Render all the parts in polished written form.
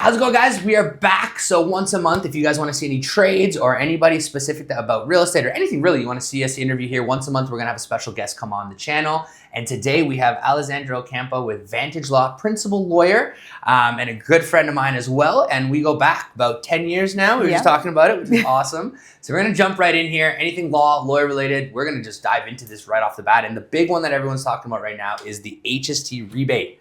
How's it going, guys? We are back. So once a month, if you guys want to see any trades or anybody specific about real estate or anything really you want to see us interview here, once a month, we're going to have a special guest come on the channel. And today we have Alessandra Ocampo with Vantage Law, principal lawyer, and a good friend of mine as well. And we go back about 10 years now. We were just talking about it, which is awesome. So we're going to jump right in here. Anything law, lawyer related, we're going to just dive into this right off the bat. And the big one that everyone's talking about right now is the HST rebate.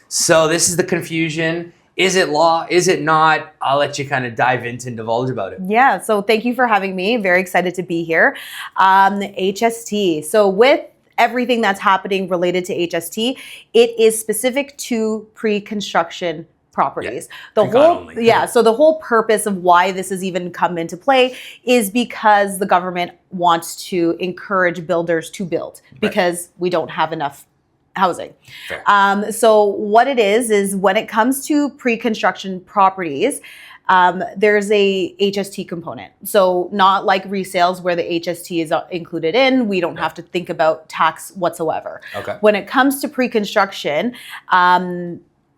So this is the confusion. Is it law? Is it not? I'll let you kind of dive into and divulge about it. Yeah, so thank you for having me. Very excited to be here. HST. So with everything that's happening related to HST, it is specific to pre-construction properties. Yeah, so the whole purpose of why this has even come into play is because the government wants to encourage builders to build because we don't have enough housing. So what it is when it comes to pre-construction properties, there's a HST component. So not like resales where the HST is included in, we don't have to think about tax whatsoever. When it comes to pre-construction,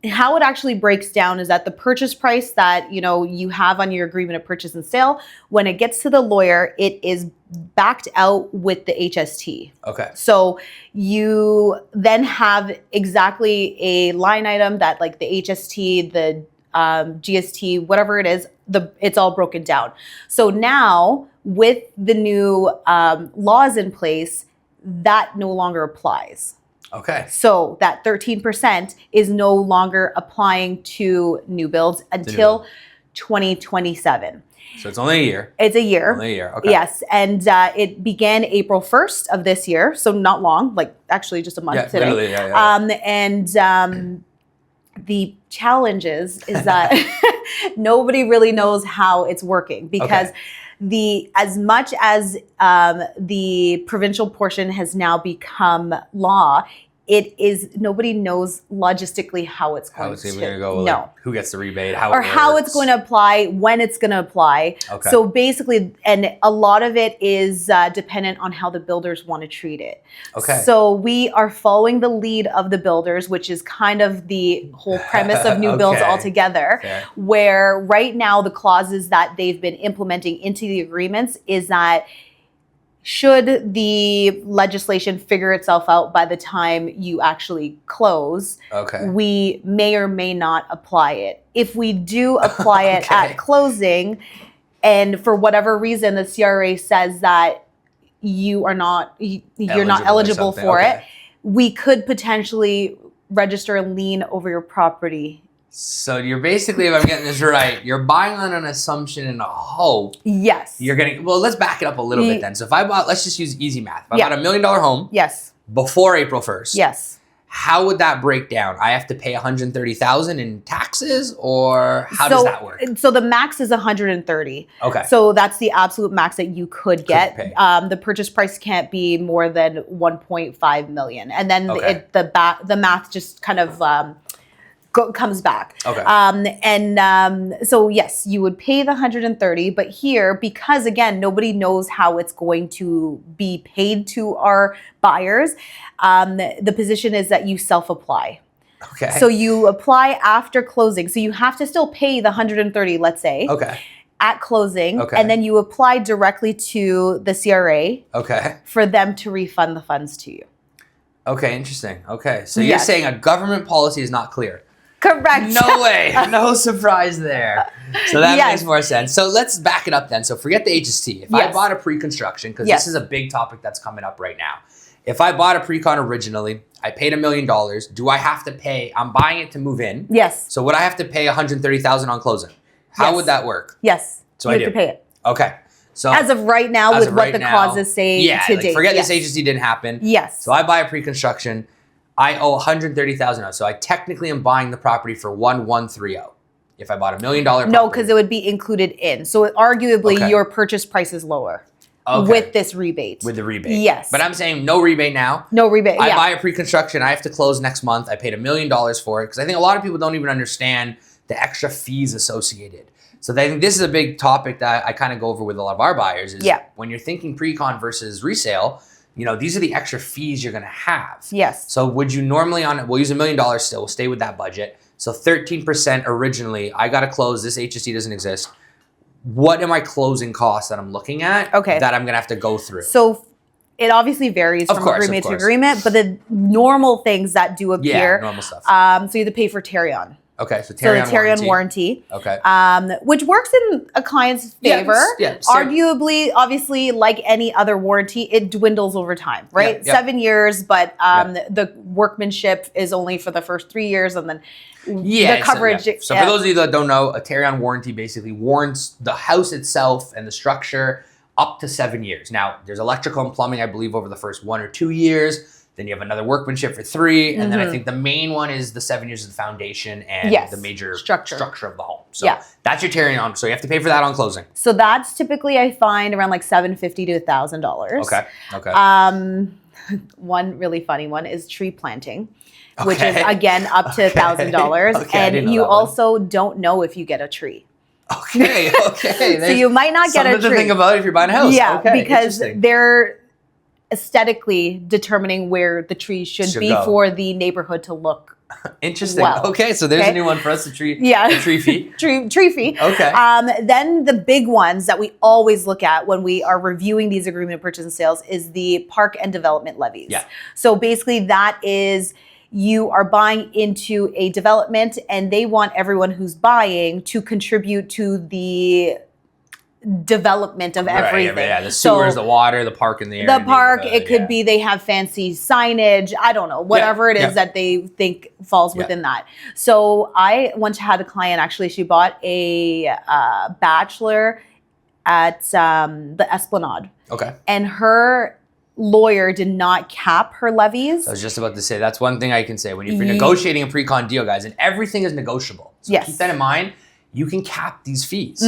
how it actually breaks down is that the purchase price that you have on your agreement of purchase and sale, when it gets to the lawyer, it is backed out with the HST. So you then have exactly a line item that like the HST, the GST, whatever it is, it's all broken down. So now with the new laws in place, that no longer applies. So that 13% is no longer applying to new builds until 2027. So it's only a year. It's a year. Only a year. Yes. And it began April 1st of this year. So not long, like actually just a month today. Literally, the challenge is that nobody really knows how it's working because as much as the provincial portion has now become law, nobody knows logistically how it's going to go. No. Like, who gets the rebate, how it's going to apply, when it's going to apply. So basically, and a lot of it is dependent on how the builders want to treat it. So we are following the lead of the builders, which is kind of the whole premise of new builds altogether, where right now the clauses that they've been implementing into the agreements is that should the legislation figure itself out by the time you actually close, we may or may not apply it. If we do apply it at closing, and for whatever reason the CRA says that you're not eligible for it, we could potentially register a lien over your property. So you're basically, if I'm getting this right, you're buying on an assumption and a hope. Yes. You're getting, well, let's back it up a little bit then. So if I bought, let's just use easy math. If I bought $1 million home before April 1st, how would that break down? I have to pay $130,000 in taxes, or how does that work? So the max is $130,000. So that's the absolute max that you could get. The purchase price can't be more than $1.5 million. And then the math just kind of comes back. So yes, you would pay the $130,000, but here, because again, nobody knows how it's going to be paid to our buyers, the position is that you self-apply. So you apply after closing. So you have to still pay the $130,000, let's say. At closing, and then you apply directly to the CRA for them to refund the funds to you. Interesting. So you're saying a government policy is not clear. Correct. No way. No surprise there. So that makes more sense. So let's back it up then. So forget the HST. If I bought a pre-construction, because this is a big topic that's coming up right now. If I bought a pre-con originally, I paid $1 million. Do I have to pay? I'm buying it to move in. Yes. So would I have to pay $130,000 on closing? How would that work? Yes. So you have to pay it. So as of right now, with what the clauses say to date. Forget this HST didn't happen. So I buy a pre-construction. I owe $130,000. So I technically am buying the property for $1,130. If I bought $1 million property. No, because it would be included in. So arguably your purchase price is lower with this rebate. With the rebate. Yes. But I'm saying no rebate now. No rebate. I buy a pre-construction. I have to close next month. I paid $1 million for it because I think a lot of people don't even understand the extra fees associated. So I think this is a big topic that I kind of go over with a lot of our buyers is when you're thinking pre-con versus resale, you know, these are the extra fees you're going to have. Yes. So would you normally we'll use $1 million still, we'll stay with that budget. So 13% originally, I got to close, this HST doesn't exist. What are my closing costs that I'm looking at that I'm going to have to go through? So it obviously varies from agreement to agreement, but the normal things that do appear. Yeah, normal stuff. So you have to pay for Tarion. Okay, so Tarion warranty. Okay. Which works in a client's favor. Yeah, arguably, obviously, like any other warranty, it dwindles over time, right? 7 years, but the workmanship is only for the first 3 years, and then the coverage. So for those of you that don't know, a Tarion warranty basically warrants the house itself and the structure up to 7 years. Now, there's electrical and plumbing, I believe, over the first 1 or 2 years. Then you have another workmanship for 3. And then I think the main one is the 7 years of the foundation and the major structure of the home. So that's your Tarion. So you have to pay for that on closing. So that's typically, I find, around like $750 to $1,000. Okay. One really funny one is tree planting, which is, again, up to $1,000. And you also don't know if you get a tree. Okay. So you might not get a tree. Something to think about if you're buying a house. Yeah, because they're aesthetically determining where the tree should be for the neighborhood to look interesting. Well. Okay, so there's a new one for us, the tree fee. tree fee. Okay. Then the big ones that we always look at when we are reviewing these agreement of purchase and sales is the park and development levies. Yeah. So basically that is, you are buying into a development and they want everyone who's buying to contribute to the development of everything. The sewers, the water, the park in the area. The park, it could be they have fancy signage. I don't know, whatever it is that they think falls within that. So I once had a client, actually, she bought a bachelor at the Esplanade. Okay. And her lawyer did not cap her levies. I was just about to say, that's one thing I can say. When you're negotiating a pre-con deal, guys, and everything is negotiable. So keep that in mind. You can cap these fees.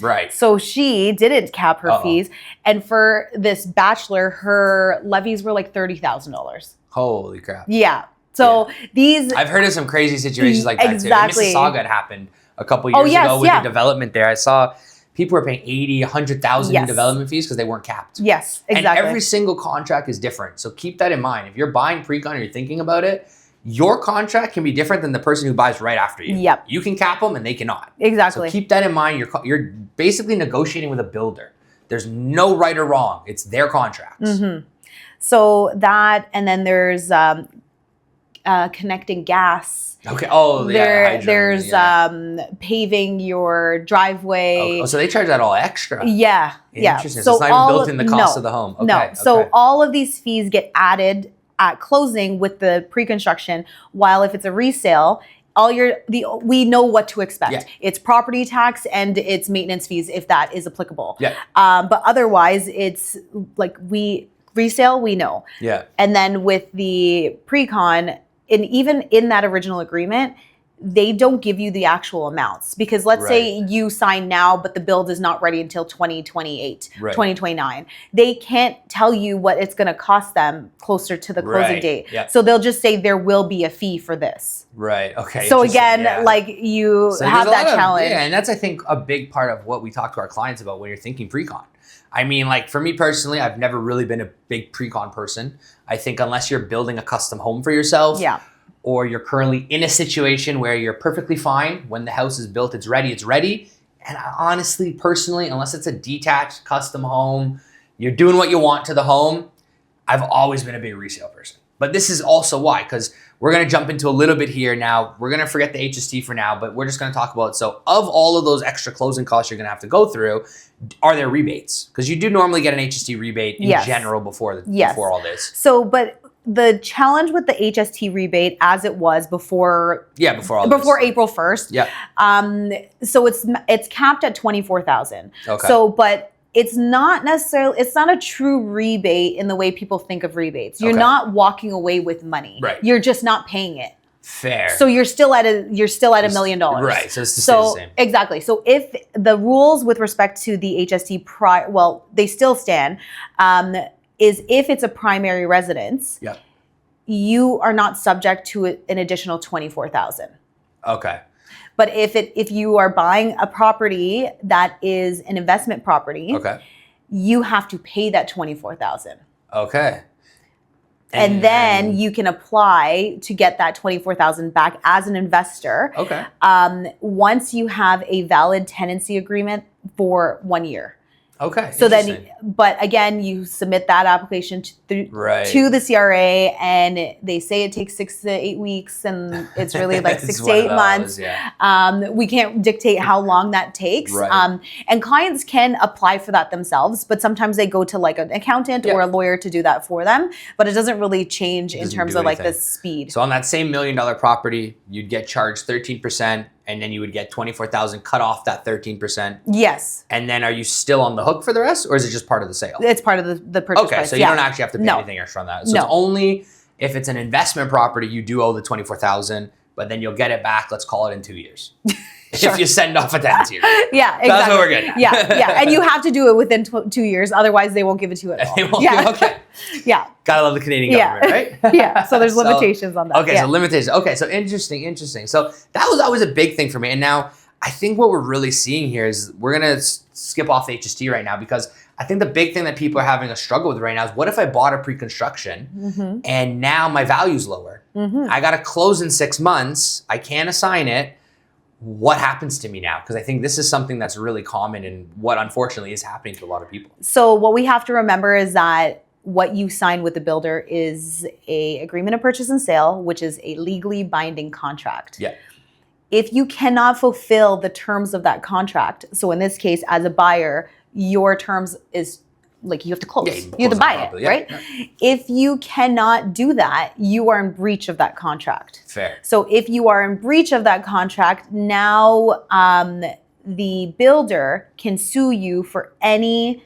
Right. So she didn't cap her fees. And for this bachelor, her levies were like $30,000. Holy crap. Yeah. So these... I've heard of some crazy situations like that too. In Mississauga, it happened a couple years ago with the development there. I saw people were paying $80,000, $100,000 in development fees because they weren't capped. Yes, exactly. And every single contract is different. So keep that in mind. If you're buying pre-con or you're thinking about it, your contract can be different than the person who buys right after you. Yep. You can cap them and they cannot. Exactly. So keep that in mind. You're basically negotiating with a builder. There's no right or wrong. It's their contracts. So that, and then there's connecting gas. Okay. Oh, There's paving your driveway. Oh, so they charge that all extra. Yeah. Interesting. So it's not even built in the cost of the home. Okay. No. So all of these fees get added at closing with the pre-construction, while if it's a resale, we know what to expect. Yeah. It's property tax and it's maintenance fees if that is applicable. Yeah. But otherwise, it's like resale, we know. Yeah. And then with the pre-con, and even in that original agreement, they don't give you the actual amounts, because let's say you sign now, but the build is not ready until 2028, 2029. They can't tell you what it's going to cost them closer to the closing date. Yeah. So they'll just say there will be a fee for this. Right. Okay. So again, like you have that challenge. And that's, I think, a big part of what we talk to our clients about when you're thinking pre-con. I mean, like for me personally, I've never really been a big pre-con person. I think unless you're building a custom home for yourself. Yeah. Or you're currently in a situation where you're perfectly fine. When the house is built, it's ready, it's ready. And honestly, personally, unless it's a detached custom home, you're doing what you want to the home, I've always been a big resale person. But this is also why, because we're going to jump into a little bit here now. We're going to forget the HST for now, but we're just going to talk about, so of all of those extra closing costs you're going to have to go through, are there rebates? Because you do normally get an HST rebate in general before all this. So, but the challenge with the HST rebate, as it was before April 1st. Yeah. So it's capped at $24,000. Okay. So, but it's not a true rebate in the way people think of rebates. You're not walking away with money. Right. You're just not paying it. Fair. So you're still at $1 million. Right. So it's the same. Exactly. So if the rules with respect to the HST they still stand. Is if it's a primary residence, you are not subject to an additional $24,000. Okay. But if you are buying a property that is an investment property, you have to pay that $24,000. Okay. And then you can apply to get that 24,000 back as an investor. Okay. Once you have a valid tenancy agreement for 1 year. Okay. So then, but again, you submit that application to the CRA, and they say it takes 6 to 8 weeks, and it's really like 6 to 8 months. Yeah. We can't dictate how long that takes. Right. And clients can apply for that themselves, but sometimes they go to like an accountant or a lawyer to do that for them. But it doesn't really change in terms of like the speed. So on that same $1 million property, you'd get charged 13%. And then you would get 24,000 cut off that 13%. Yes. And then are you still on the hook for the rest, or is it just part of the sale? It's part of the purchase price. Okay, so you don't actually have to pay anything extra on that. So it's only if it's an investment property, you do owe the 24,000, but then you'll get it back, let's call it in 2 years. Sure. If you send off a tenancy agreement. Yeah, exactly. That's what we're getting at. Yeah. And you have to do it within 2 years, otherwise they won't give it to you at all. Okay. Yeah. Gotta love the Canadian government, right? Yeah. So there's limitations on that. Okay, so limitations. Okay, so interesting. So that was always a big thing for me. And now I think what we're really seeing here is we're gonna skip off the HST right now, because I think the big thing that people are having a struggle with right now is, what if I bought a pre-construction and now my value's lower? I gotta close in 6 months. I can't assign it. What happens to me now? Because I think this is something that's really common and what unfortunately is happening to a lot of people. So what we have to remember is that what you sign with the builder is a agreement of purchase and sale, which is a legally binding contract. Yeah. If you cannot fulfill the terms of that contract, so in this case, as a buyer, your terms is like you have to close. Yeah, you have to buy it, right? Yeah. If you cannot do that, you are in breach of that contract. Fair. So if you are in breach of that contract, now the builder can sue you for any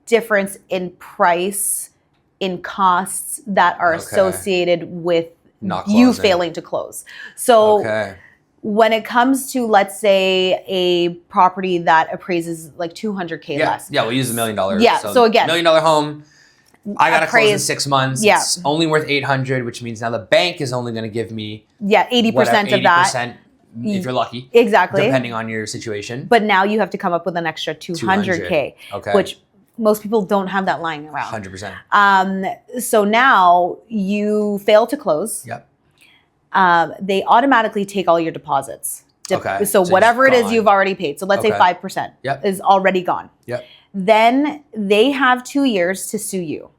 difference in price, in costs that are associated with you failing to close. So when it comes to, let's say, a property that appraises like $200K less. Yeah, we'll use $1 million. Yeah, so again, $1 million home, I got to close in 6 months. Yeah. It's only worth $800, which means now the bank is only going to give me 80% of that. 80% if you're lucky. Exactly. Depending on your situation. But now you have to come up with an extra $200K, which most people don't have that lying around. 100%. So now you fail to close. Yep. They automatically take all your deposits. So whatever it is you've already paid. So let's say 5% is already gone. Yep. Then they have 2 years to sue you.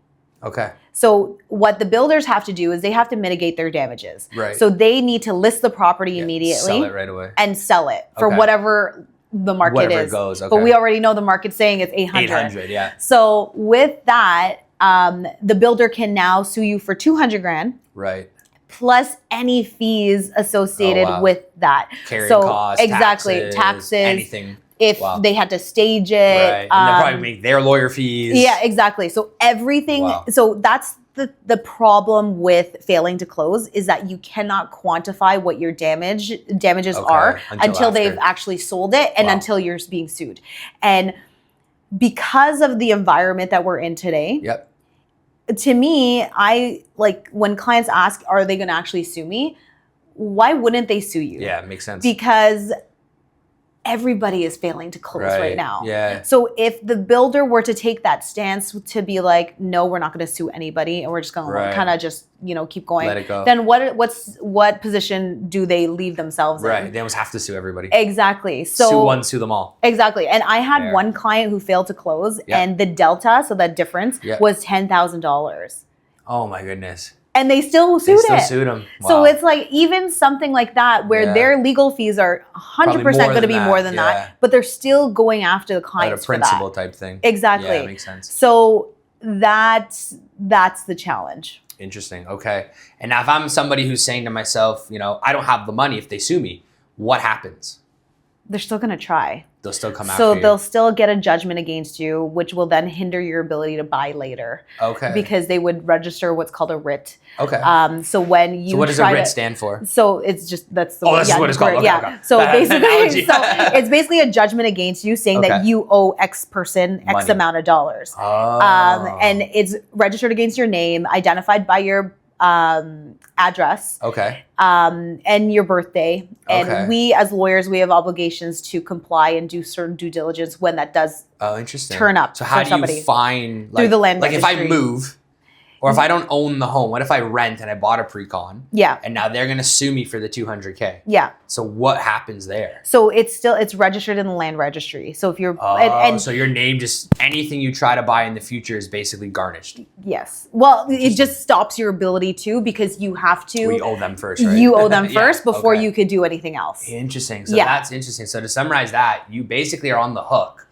Okay. So what the builders have to do is they have to mitigate their damages. Right. So they need to list the property immediately. Sell it right away. And sell it for whatever the market whatever is. It goes. Okay. But we already know the market's saying it's 800. 800, yeah. So with that, the builder can now sue you for 200 grand. Right. Plus any fees associated with that. Carrying costs, taxes, anything. If they had to stage it. Right. And they'll probably make their lawyer fees. Yeah, exactly. So everything, so that's the problem with failing to close, is that you cannot quantify what your damages are until they've actually sold it and until you're being sued. And because of the environment that we're in today, to me, I like when clients ask, are they going to actually sue me? Why wouldn't they sue you? Yeah, it makes sense. Because everybody is failing to close right now. Yeah. So if the builder were to take that stance to be like, no, we're not going to sue anybody, and we're just going to kind of just, keep going. Let it go. Then what position do they leave themselves in? Right. They almost have to sue everybody. Exactly. So sue one, sue them all. Exactly. And I had one client who failed to close, and the delta, so that difference, was $10,000. Oh my goodness. And they still sued him. Wow. So it's like even something like that where their legal fees are 100% going to be more than that, but they're still going after the clients for that. Like a principal type thing. Exactly. Yeah, that makes sense. So that's the challenge. Interesting. Okay. And now if I'm somebody who's saying to myself, I don't have the money if they sue me, what happens? They're still going to try. They'll still come after you. So they'll still get a judgment against you, which will then hinder your ability to buy later. Okay. Because they would register what's called a writ. Okay. So when you what does a writ stand for? So it's just that's the that's what it's called. Okay, yeah. Okay. So basically, it's basically a judgment against you saying that you owe X person X amount of dollars. Oh. And it's registered against your name, identified by your address. Okay. And your birthday. And we as lawyers, we have obligations to comply and do certain due diligence when that does interesting. turn up. So how do you find through the land registry? If I move, Or if I don't own the home, what if I rent and I bought a pre-con? Yeah. And now they're going to sue me for the $200K. Yeah. So what happens there? So it's registered in the land registry. So if you're so your name, just anything you try to buy in the future is basically garnished. Yes. Well, it just stops your ability to, because you have to. We owe them first, right? You owe them first before you could do anything else. Interesting. So that's interesting. So to summarize that, you basically are on the hook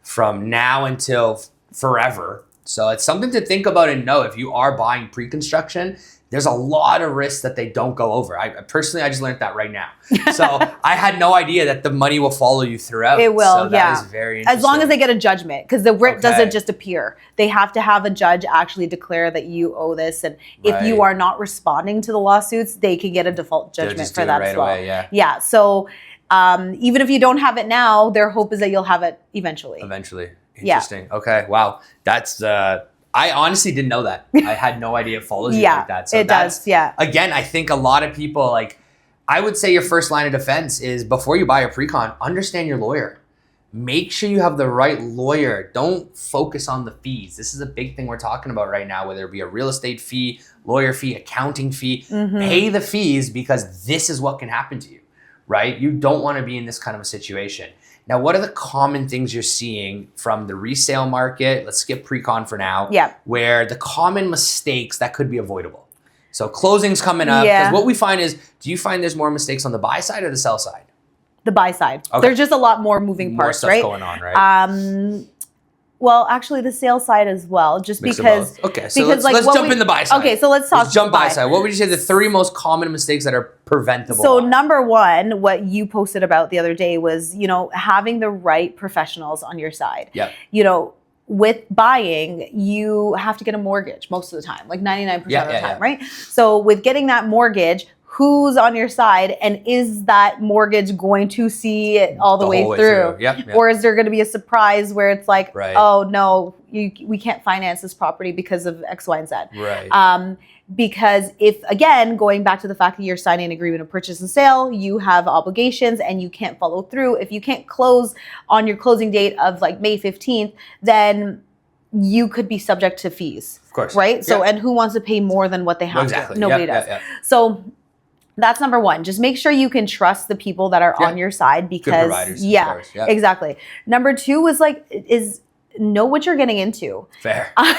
from now until forever. So it's something to think about and know. If you are buying pre-construction, there's a lot of risks that they don't go over. I personally just learned that right now. So I had no idea that the money will follow you throughout. It will, so that is very interesting. As long as they get a judgment, because the writ doesn't just appear. They have to have a judge actually declare that you owe this. And if you are not responding to the lawsuits, they can get a default judgment for that as well. Away, yeah. So even if you don't have it now, their hope is that you'll have it eventually. Interesting. Okay. Wow. That's I honestly didn't know that. I had no idea it follows you like that. So it does. Yeah. Again, I think a lot of people, like, I would say your first line of defense is, before you buy a pre-con, understand your lawyer. Make sure you have the right lawyer. Don't focus on the fees. This is a big thing we're talking about right now, whether it be a real estate fee, lawyer fee, accounting fee. Pay the fees, because this is what can happen to you, right? You don't want to be in this kind of a situation. Now, what are the common things you're seeing from the resale market? Let's skip pre-con for now. Yeah. Where the common mistakes that could be avoidable. So closing's coming up. Because what we find is, do you find there's more mistakes on the buy side or the sell side? The buy side. Okay. There's just a lot more moving parts, more stuff going on, right? Well, actually, the sale side as well, just because. Okay, so let's jump in the buy side. Okay, so let's talk. Let's jump buy side. What would you say the 3 most common mistakes that are preventable? So number one, what you posted about the other day was, having the right professionals on your side. Yeah. With buying, you have to get a mortgage most of the time, like 99% of the time, right? So with getting that mortgage, who's on your side, and is that mortgage going to see it all the way through? Yep. Or is there going to be a surprise where it's like, oh no, we can't finance this property because of X, Y, and Z. Right. Because if, again, going back to the fact that you're signing an agreement of purchase and sale, you have obligations and you can't follow through. If you can't close on your closing date of like May 15th, then you could be subject to fees. Of course. Right? So, and who wants to pay more than what they have to? Nobody does. So that's number one. Just make sure you can trust the people that are on your side, because good providers, exactly. Number two is know what you're getting into. Fair. I'm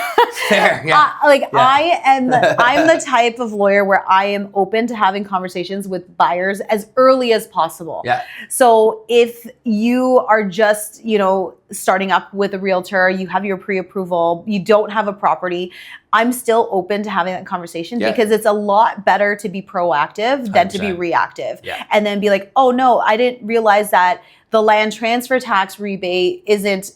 the type of lawyer where I am open to having conversations with buyers as early as possible. Yeah. So if you are just, starting up with a realtor, you have your pre-approval, you don't have a property, I'm still open to having that conversation, because it's a lot better to be proactive than 100%. To be reactive. Yeah. And then be like, oh no, I didn't realize that the land transfer tax rebate isn't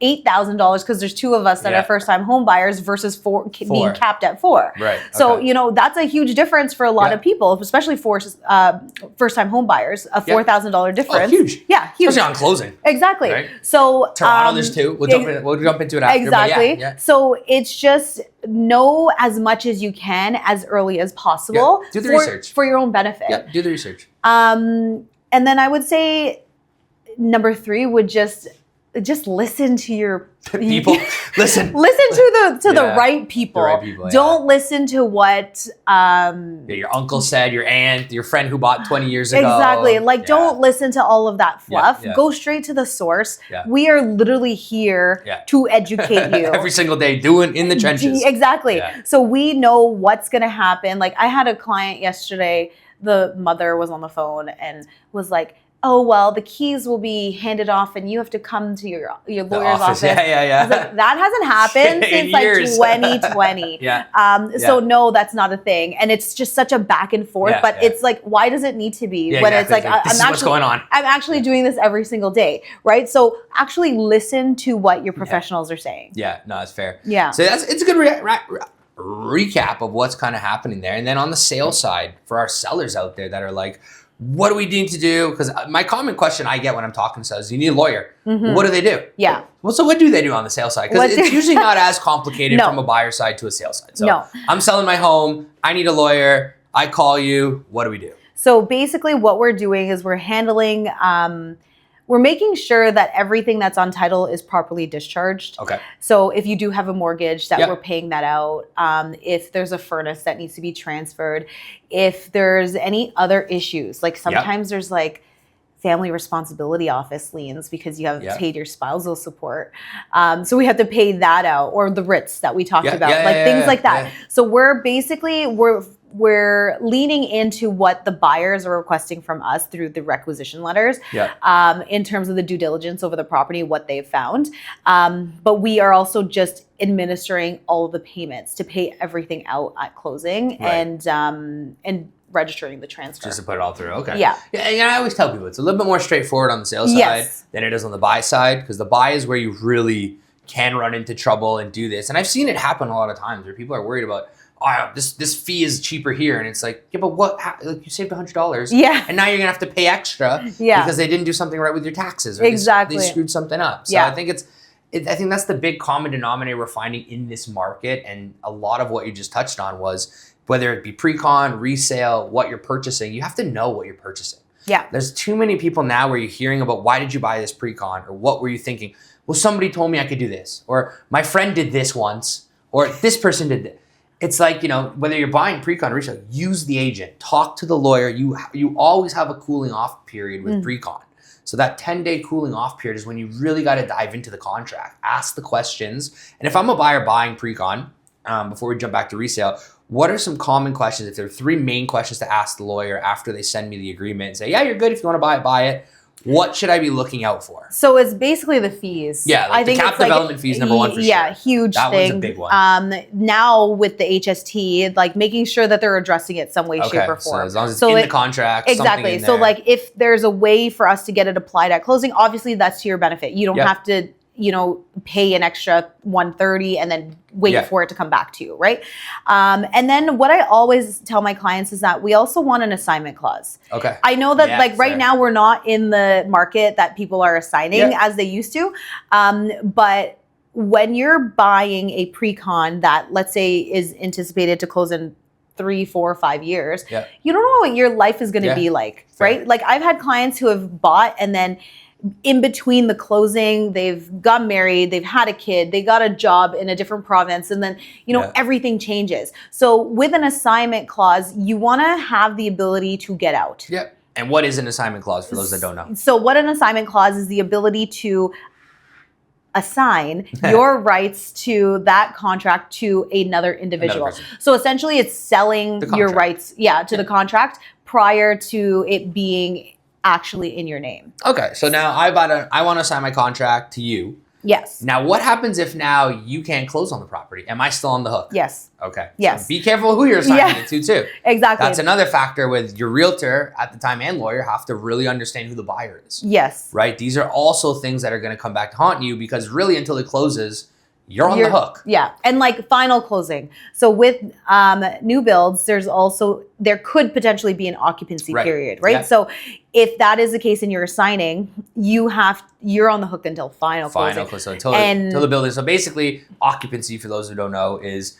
$8,000 because there's 2 of us that are first-time home buyers versus 4 being capped at 4. Right. So, that's a huge difference for a lot of people, especially for first-time home buyers, a $4,000 difference. Oh, huge. Yeah, huge. Especially on closing. Exactly. Right? So Toronto, there's 2. We'll jump into it after. Exactly. So it's just know as much as you can as early as possible. Do the research. For your own benefit. Yeah, do the research. And then I would say number 3 would just listen to your people. Listen to the right people. The right people. Don't listen to what your uncle said, your aunt, your friend who bought 20 years ago. Exactly. Don't listen to all of that fluff. Go straight to the source. We are literally here to educate you every single day, doing in the trenches. Exactly. So we know what's going to happen. Like, I had a client yesterday, the mother was on the phone and was like, oh, well, the keys will be handed off and you have to come to your lawyer's office. I was like, that hasn't happened since like 2020. So no, that's not a thing. And it's just such a back and forth, but it's like, why does it need to be when it's like, what's going on. I'm actually doing this every single day, right? So actually listen to what your professionals are saying. Yeah, no, that's fair. Yeah. So it's a good recap of what's kind of happening there. And then on the sales side, for our sellers out there that are like, what do we need to do? Because my common question I get when I'm talking to sellers is, you need a lawyer. What do they do? Yeah. Well, so what do they do on the sales side? Because it's usually not as complicated from a buyer side to a sales side. So I'm selling my home. I need a lawyer. I call you. What do we do? So basically what we're doing is we're handling we're making sure that everything that's on title is properly discharged. Okay. So if you do have a mortgage, that Yep. we're paying that out. If there's a furnace that needs to be transferred, if there's any other issues, like sometimes there's like family responsibility office liens because you haven't paid your spousal support. So we have to pay that out, or the writs that we talked about, things like that. Yeah. So we're basically, we're leaning into what the buyers are requesting from us through the requisition letters in terms of the due diligence over the property, what they've found. But we are also just administering all of the payments to pay everything out at closing and registering the transfer. Just to put it all through. Okay. Yeah. And I always tell people it's a little bit more straightforward on the sales side than it is on the buy side, because the buy is where you really can run into trouble and do this. And I've seen it happen a lot of times where people are worried about, oh, this fee is cheaper here. And it's like, yeah, but what? Like, you saved $100. Yeah. And now you're going to have to pay extra because they didn't do something right with your taxes. Or they screwed something up. So I think I think that's the big common denominator we're finding in this market. And a lot of what you just touched on was, whether it be pre-con, resale, what you're purchasing, you have to know what you're purchasing. Yeah. There's too many people now where you're hearing about, why did you buy this pre-con? Or what were you thinking? Well, somebody told me I could do this. Or my friend did this once. Or this person did this. It's like, you know, whether you're buying pre-con or resale, use the agent. Talk to the lawyer. You always have a cooling off period with pre-con. So that 10-day cooling off period is when you really got to dive into the contract. Ask the questions. And if I'm a buyer buying pre-con, before we jump back to resale, what are some common questions? If there are 3 main questions to ask the lawyer after they send me the agreement and say, yeah, you're good. If you want to buy it, buy it. What should I be looking out for? So it's basically the fees. Yeah, like the cap development fees, number one for sure. Yeah, huge that thing. That one's a big one. Now with the HST, like making sure that they're addressing it some way, shape, or form. So as long as it's in the contract, exactly. So like if there's a way for us to get it applied at closing, obviously that's to your benefit. You don't have to, you know, pay an extra $130 and then wait for it to come back to you, right? And then what I always tell my clients is that we also want an assignment clause. Okay. I know that like right now we're not in the market that people are assigning as they used to, but when you're buying a pre-con that, let's say, is anticipated to close in 3, 4, 5 years, you don't know what your life is going to be like, right? Like I've had clients who have bought and then in between the closing, they've got married, they've had a kid, they got a job in a different province, and then, you know, everything changes. So with an assignment clause, you want to have the ability to get out. Yep. And what is an assignment clause for those that don't know? So what an assignment clause is the ability to assign your rights to that contract to another individual. So essentially it's selling your rights to the contract prior to it being actually in your name. Okay, so now I want to assign my contract to you. Yes. Now, what happens if now you can't close on the property? Am I still on the hook? Yes. Okay. Yes. So be careful who you're assigning it to, too. Exactly. That's another factor with your realtor at the time and lawyer have to really understand who the buyer is. Yes. Right? These are also things that are going to come back to haunt you, because really until it closes, you're on the hook. Yeah. And like final closing. So with new builds, there could potentially be an occupancy period, right? Yeah. So if that is the case and you're assigning, you're on the hook until final closing. So until the building. So basically occupancy, for those who don't know, is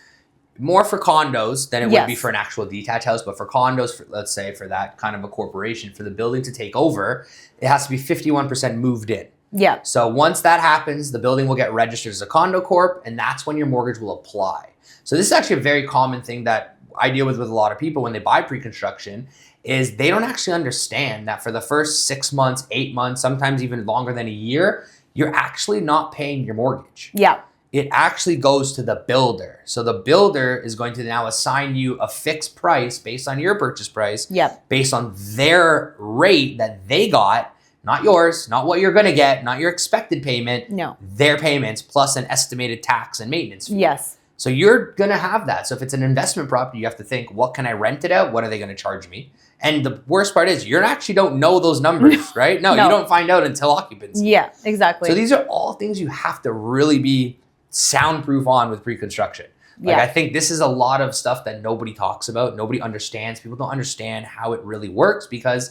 more for condos than it would be for an actual detached house. But for condos, let's say for that kind of a corporation, for the building to take over, it has to be 51% moved in. Yeah. So once that happens, the building will get registered as a condo corp, and that's when your mortgage will apply. So this is actually a very common thing that I deal with a lot of people when they buy pre-construction, is they don't actually understand that for the first 6 months, 8 months, sometimes even longer than a year, you're actually not paying your mortgage. Yeah. It actually goes to the builder. So the builder is going to now assign you a fixed price based on your purchase price, based on their rate that they got. Not yours, not what you're going to get, not your expected payment. No. Their payments plus an estimated tax and maintenance fee. Yes. So you're going to have that. So if it's an investment property, you have to think, what can I rent it out? What are they going to charge me? And the worst part is you actually don't know those numbers, right? No, you don't find out until occupancy. Yeah, exactly. So these are all things you have to really be soundproof on with pre-construction. Like I think this is a lot of stuff that nobody talks about. Nobody understands. People don't understand how it really works because,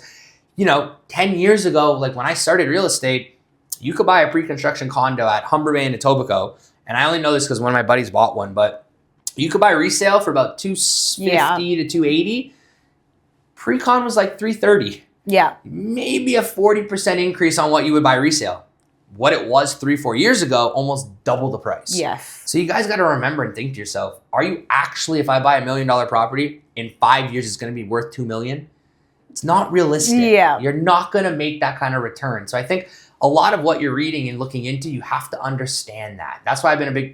you know, 10 years ago, like when I started real estate, you could buy a pre-construction condo at Humber Bay and Etobicoke. And I only know this because one of my buddies bought one, but you could buy resale for about $250 to $280. Pre-con was like $330. Yeah. Maybe a 40% increase on what you would buy resale. What it was 3-4 years ago, almost double the price. Yes. So you guys got to remember and think to yourself, are you actually, if I buy $1 million property, in 5 years it's going to be worth $2 million? It's not realistic. Yeah. You're not going to make that kind of return. So I think a lot of what you're reading and looking into, you have to understand that. That's why I've been a big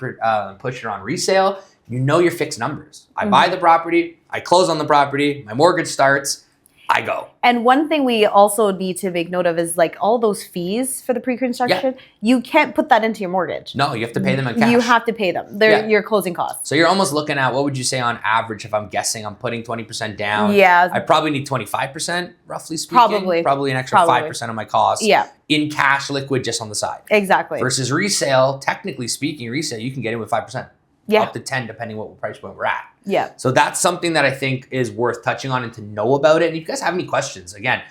pusher on resale. You know your fixed numbers. I buy the property, I close on the property, my mortgage starts, I go. And one thing we also need to make note of is like all those fees for the pre-construction, you can't put that into your mortgage. No, you have to pay them in cash. You have to pay them. They're your closing costs. So you're almost looking at, what would you say on average, if I'm guessing I'm putting 20% down? Yeah. I probably need 25%, roughly speaking. Probably an extra 5% of my cost. Yeah. In cash, liquid, just on the side. Exactly. Versus resale, technically speaking, resale, you can get in with 5%. Yeah. Up to 10, depending what price point we're at. Yeah. So that's something that I think is worth touching on and to know about it. And if you guys have any questions, again,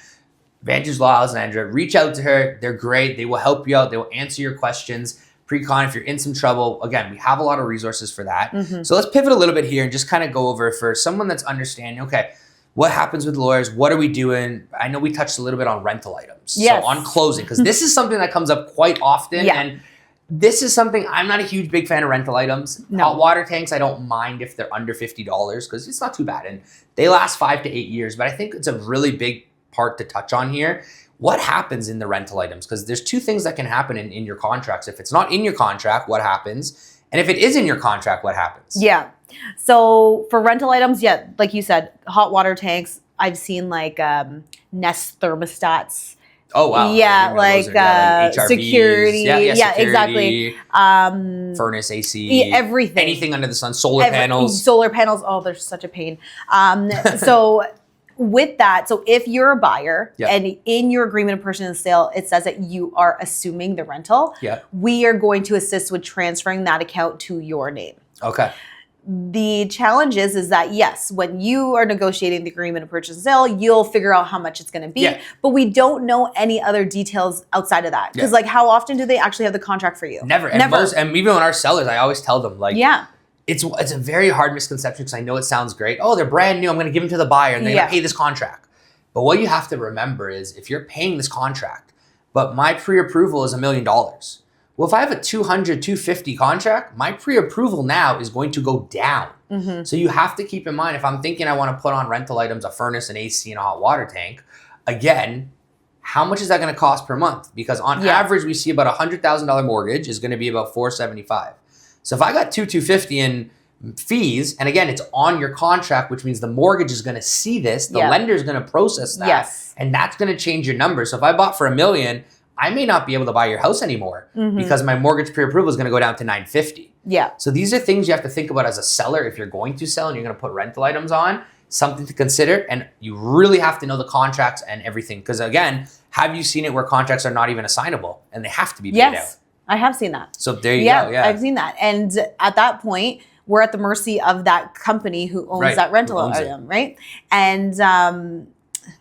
Vantage Law, Alessandra, reach out to her. They're great. They will help you out. They will answer your questions. Pre-con, if you're in some trouble, again, we have a lot of resources for that. So let's pivot a little bit here and just kind of go over for someone that's understanding, okay, what happens with lawyers? What are we doing? I know we touched a little bit on rental items. Yes. So on closing, because this is something that comes up quite often. Yeah. And this is something, I'm not a huge big fan of rental items. No. Hot water tanks, I don't mind if they're under $50 because it's not too bad. And they last 5 to 8 years. But I think it's a really big part to touch on here. What happens in the rental items? Because there's two things that can happen in your contracts. If it's not in your contract, what happens? And if it is in your contract, what happens? Yeah. So for rental items, yeah, like you said, hot water tanks, I've seen like Nest thermostats. Oh, wow. Yeah, like HRVs. security. Yeah, security, exactly. Furnace, AC. Everything. Anything under the sun. Solar panels. Solar panels. Oh, they're such a pain. So with that, so if you're a buyer and in your agreement of purchase and sale, it says that you are assuming the rental, we are going to assist with transferring that account to your name. Okay. The challenge is that, yes, when you are negotiating the agreement of purchase and sale, you'll figure out how much it's going to be. But we don't know any other details outside of that. Because, like, how often do they actually have the contract for you? Never. And and even when our sellers, I always tell them, like, it's a very hard misconception because I know it sounds great. Oh, they're brand new. I'm going to give them to the buyer and they're going to pay this contract. But what you have to remember is if you're paying this contract, but my pre-approval is $1 million. Well, if I have a 200, 250 contract, my pre-approval now is going to go down. So you have to keep in mind, if I'm thinking I want to put on rental items, a furnace, an AC, and a hot water tank, again, how much is that going to cost per month? Because on average, we see about a $100,000 mortgage is going to be about $475. So if I got $250 in fees, and again, it's on your contract, which means the mortgage is going to see this, the lender is going to process that, and that's going to change your number. So if I bought for $1 million, I may not be able to buy your house anymore because my mortgage pre-approval is going to go down to $950. So these are things you have to think about as a seller if you're going to sell and you're going to put rental items on, something to consider. And you really have to know the contracts and everything. Because again, have you seen it where contracts are not even assignable and they have to be paid out? Yes, I have seen that. So there you go. Yeah, I've seen that. And at that point, we're at the mercy of that company who owns that rental item, right? And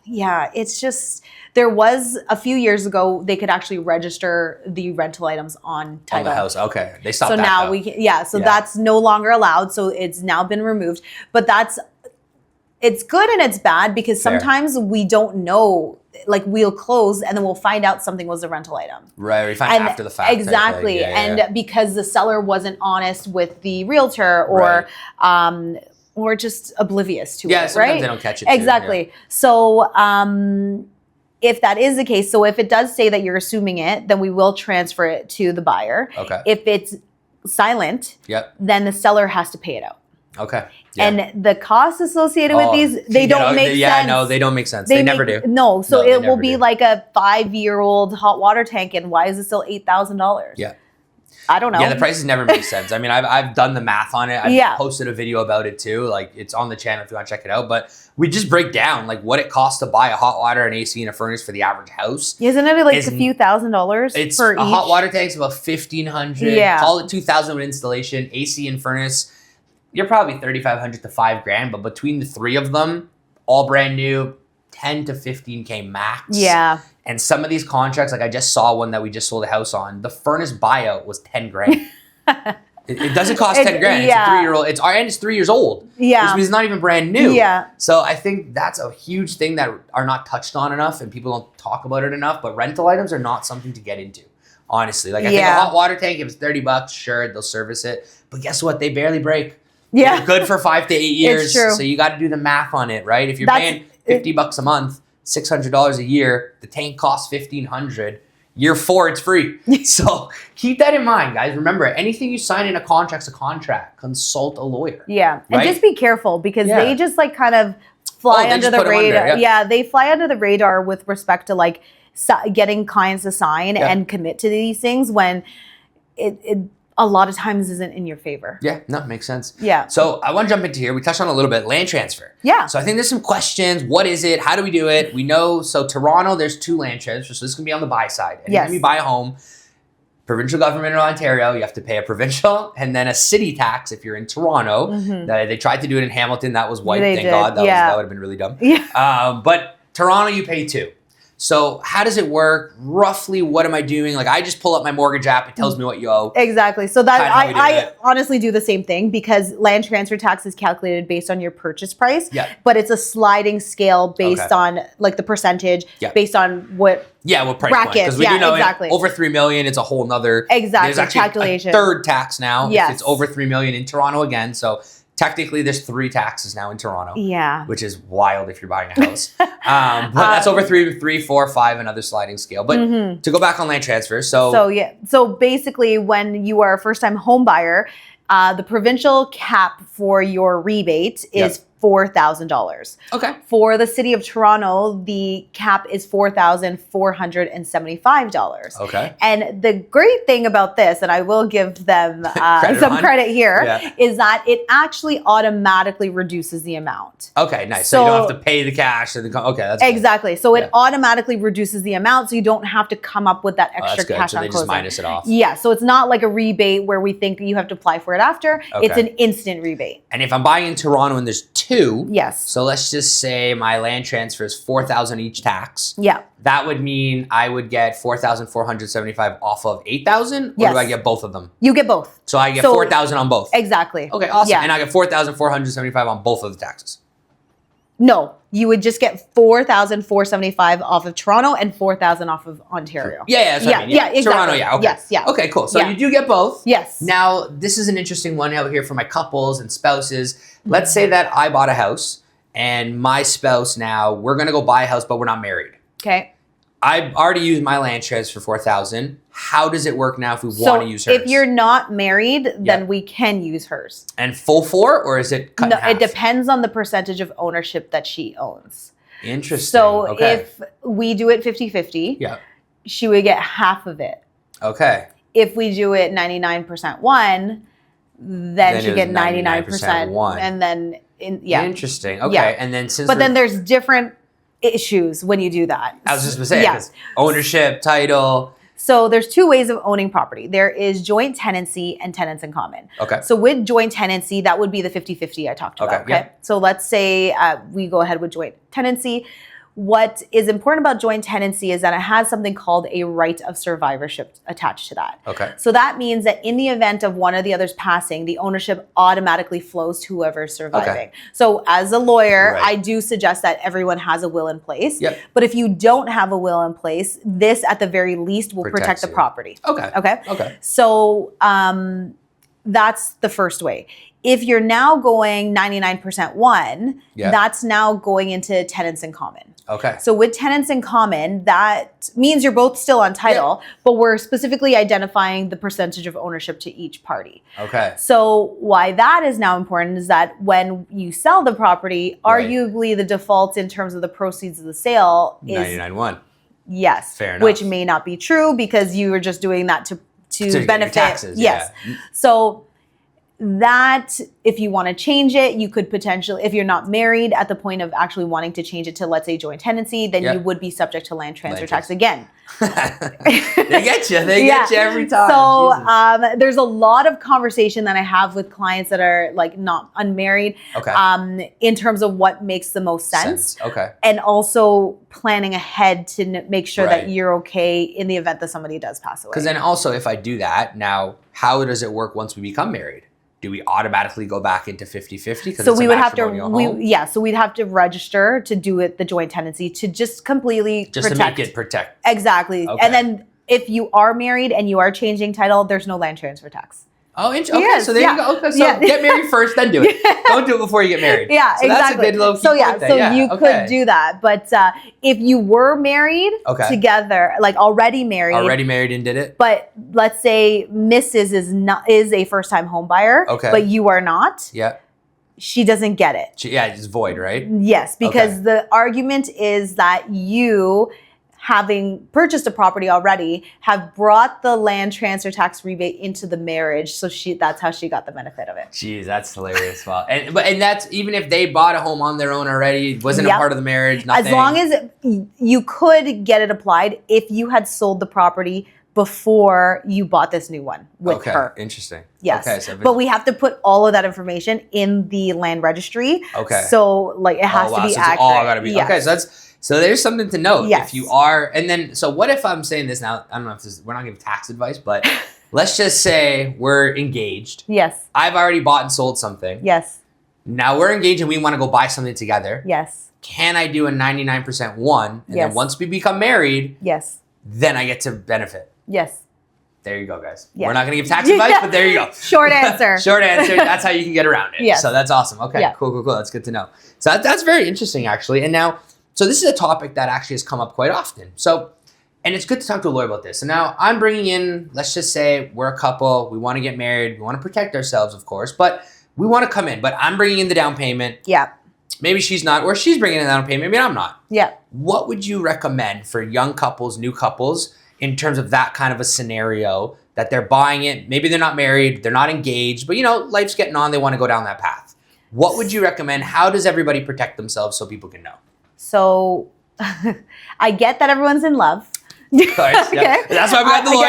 it's just... There was a few years ago, they could actually register the rental items on title. On the house, okay. They stopped that. So now though. We can, that's no longer allowed. So it's now been removed. But it's good and it's bad because sometimes we don't know, like we'll close and then we'll find out something was a rental item. Right, we find after the fact. Exactly. And because the seller wasn't honest with the realtor or just oblivious to it, right? Yeah, sometimes they don't catch it Exactly. Too, So if that is the case, so if it does say that you're assuming it, then we will transfer it to the buyer. Okay. If it's silent, then the seller has to pay it out. Okay. And the costs associated with these, they don't make sense. Yeah, no, they don't make sense. They never do. No, so it will be like a 5-year-old hot water tank, and why is it still $8,000? Yeah. I don't know. Yeah, the prices never make sense. I mean, I've done the math on it. I've posted a video about it too. Like, it's on the channel if you want to check it out. But we just break down like what it costs to buy a hot water, an AC, and a furnace for the average house. Isn't it like a few $1,000s for each? A hot water tank's about $1,500. Yeah. Call it $2,000 with installation. AC and furnace, you're probably $3,500 to $5,000. But between the three of them, all brand new, 10 to 15K max. Yeah. And some of these contracts, like I just saw one that we just sold a house on, the furnace buyout was $10,000. It doesn't cost 10 grand. It's a 3-year-old. It's 3 years old. Yeah. Which means it's not even brand new. Yeah. So I think that's a huge thing that are not touched on enough and people don't talk about it enough. But rental items are not something to get into, honestly. Like I think a hot water tank, if it's $30, sure, they'll service it. But guess what? They barely break. Yeah. They're good for 5 to 8 years. It's true. So you got to do the math on it, right? If you're paying $50 a month, $600 a year, the tank costs $1,500. Year 4, it's free. So keep that in mind, guys. Remember, anything you sign in a contract's a contract. Consult a lawyer. Yeah. And right? just be careful because they just like kind of fly under the radar. They fly under the radar with respect to like getting clients to sign and commit to these things when it a lot of times isn't in your favor. Yeah, no, makes sense. Yeah. So I want to jump into here. We touched on a little bit land transfer. Yeah. So I think there's some questions. What is it? How do we do it? We know, so Toronto, there's 2 land transfers. So this can be on the buy side. Anytime you buy a home, provincial government in Ontario, you have to pay a provincial and then a city tax if you're in Toronto. They tried to do it in Hamilton. That was wiped. Thank God. That would have been really dumb. Yeah. But Toronto, you pay 2. So how does it work? Roughly, what am I doing? Like I just pull up my mortgage app. It tells me what you owe. Exactly. So that I honestly do the same thing because land transfer tax is calculated based on your purchase price. Yeah. But it's a sliding scale based on like the percentage, based on what what price bracket. Because we do know over 3 million, it's a whole nother there's actually calculation. A third tax now. Yes. If it's over 3 million in Toronto again. So technically, there's 3 taxes now in Toronto. Yeah. Which is wild if you're buying a house. But that's over 3, 4, 5, another sliding scale. But to go back on land transfer, So basically, when you are a first-time home buyer, the provincial cap for your rebate is $4,000. Okay. For the city of Toronto, the cap is $4,475. Okay. And the great thing about this, and I will give them some credit here, is that it actually automatically reduces the amount. Okay, nice. So you don't have to pay the cash. Okay, that's good. Exactly. So it automatically reduces the amount, so you don't have to come up with that extra cash on closing. So they just minus it off. Yeah, so it's not like a rebate where we think you have to apply for it after. Okay. It's an instant rebate. And if I'm buying in Toronto and there's 2, yes. So let's just say my land transfer is $4,000 each tax. Yeah. That would mean I would get $4,475 off of $8,000, or do I get both of them? You get both. So I get $4,000 on both. Exactly. Okay, awesome. Yeah. And I get $4,475 on both of the taxes. No, you would just get $4,475 off of Toronto and $4,000 off of Ontario. Yeah, exactly. Toronto, okay. Yes, Okay, cool. So you do get both. Yes. Now, this is an interesting one out here for my couples and spouses. Let's say that I bought a house and my spouse now, we're going to go buy a house, but we're not married. Okay. I've already used my land transfer for $4,000. How does it work now if we want to use hers? If you're not married, then we can use hers. And full 4, or is it cut in half? It depends on the percentage of ownership that she owns. Interesting. So if we do it 50-50, she would get half of it. Okay. If we do it 99% one, then she get 99% one. And then, Interesting. Okay. And then But then there's different issues when you do that. I was just going to say, because ownership, title. So there's 2 ways of owning property. There is joint tenancy and tenants in common. Okay. So with joint tenancy, that would be the 50-50 I talked about. Okay. Yeah. So let's say we go ahead with joint tenancy. What is important about joint tenancy is that it has something called a right of survivorship attached to that. Okay. So that means that in the event of one or the other's passing, the ownership automatically flows to whoever's surviving. Okay. So as a lawyer, I do suggest that everyone has a will in place. Yep. But if you don't have a will in place, this at the very least will protect the property. Okay. Okay. Okay. So that's the first way. If you're now going 99% one, that's now going into tenants in common. Okay. So with tenants in common, that means you're both still on title, but we're specifically identifying the percentage of ownership to each party. Okay. So why that is now important is that when you sell the property, arguably the default in terms of the proceeds of the sale is 99-1. Yes. Fair enough. Which may not be true because you were just doing that to benefit taxes. Yes. So that if you want to change it, you could potentially, if you're not married at the point of actually wanting to change it to, let's say, joint tenancy, then you would be subject to land transfer tax again. They get you. They get you every time. So there's a lot of conversation that I have with clients that are like not unmarried in terms of what makes the most sense. Okay. And also planning ahead to make sure that you're okay in the event that somebody does pass away. Because then also if I do that, now how does it work once we become married? Do we automatically go back into 50-50? So we would have to, so we'd have to register to do it, the joint tenancy, to just completely to make it protect. Exactly. Okay. And then if you are married and you are changing title, there's no land transfer tax. Oh, interesting. Okay, so there you go. Okay, so get married first, then do it. Don't do it before you get married. Yeah, so exactly. That's a good little key point there. So you could do that. But if you were married together, like already married and did it. But let's say Mrs. is a first-time home buyer, but you are not. Yeah. She doesn't get it. It's void, right? Yes, because the argument is that you, having purchased a property already, have brought the land transfer tax rebate into the marriage, so that's how she got the benefit of it. Jeez, that's hilarious. Wow. And that's even if they bought a home on their own already, wasn't a part of the marriage, nothing. As long as you could get it applied if you had sold the property before you bought this new one with her. Interesting. Yes. Okay, but we have to put all of that information in the land registry. Okay. So like it has to be accurate. It's all gotta be. Yes. Okay, so there's something to note. Yes. If you are, and then, so what if I'm saying this now, I don't know if we're not giving tax advice, but let's just say we're engaged. Yes. I've already bought and sold something. Yes. Now we're engaged and we want to go buy something together. Yes. Can I do a 99% one? And then once we become married, then I get to benefit. Yes. There you go, guys. Yeah. We're not going to give tax advice, but there you go. Short answer. Short answer. That's how you can get around it. Yes. So that's awesome. Okay, cool. That's good to know. So that's very interesting, actually. And now, so this is a topic that actually has come up quite often. So, and it's good to talk to a lawyer about this. And now I'm bringing in, let's just say we're a couple. We want to get married. We want to protect ourselves, of course, but we want to come in. But I'm bringing in the down payment. Yeah. Maybe she's not, or she's bringing in the down payment. Maybe I'm not. Yeah. What would you recommend for young couples, new couples, in terms of that kind of a scenario that they're buying it? Maybe they're not married, they're not engaged, but life's getting on, they want to go down that path. What would you recommend? How does everybody protect themselves so people can know? So I get that everyone's in love. Of course, yeah. That's why we got the lawyer.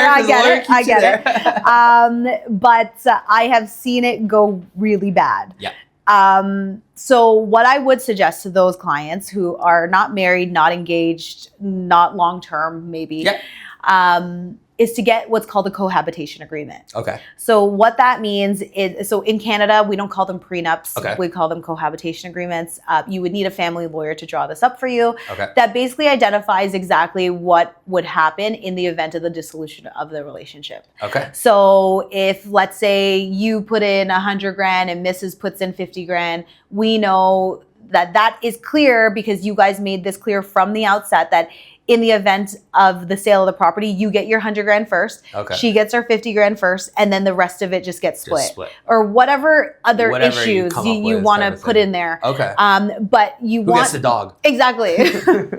I get it. But I have seen it go really bad. Yeah. So what I would suggest to those clients who are not married, not engaged, not long-term maybe, is to get what's called a cohabitation agreement. Okay. So what that means is, so in Canada, we don't call them prenups. Okay. We call them cohabitation agreements. You would need a family lawyer to draw this up for you. Okay. That basically identifies exactly what would happen in the event of the dissolution of the relationship. Okay. So if, let's say, you put in $100,000 and Mrs. puts in $50,000, we know that is clear because you guys made this clear from the outset that in the event of the sale of the property, you get your $100,000 first. Okay. She gets her $50,000 first, and then the rest of it just gets split. Or whatever other issues you want to put in there. Okay. But you Who gets the dog? Exactly.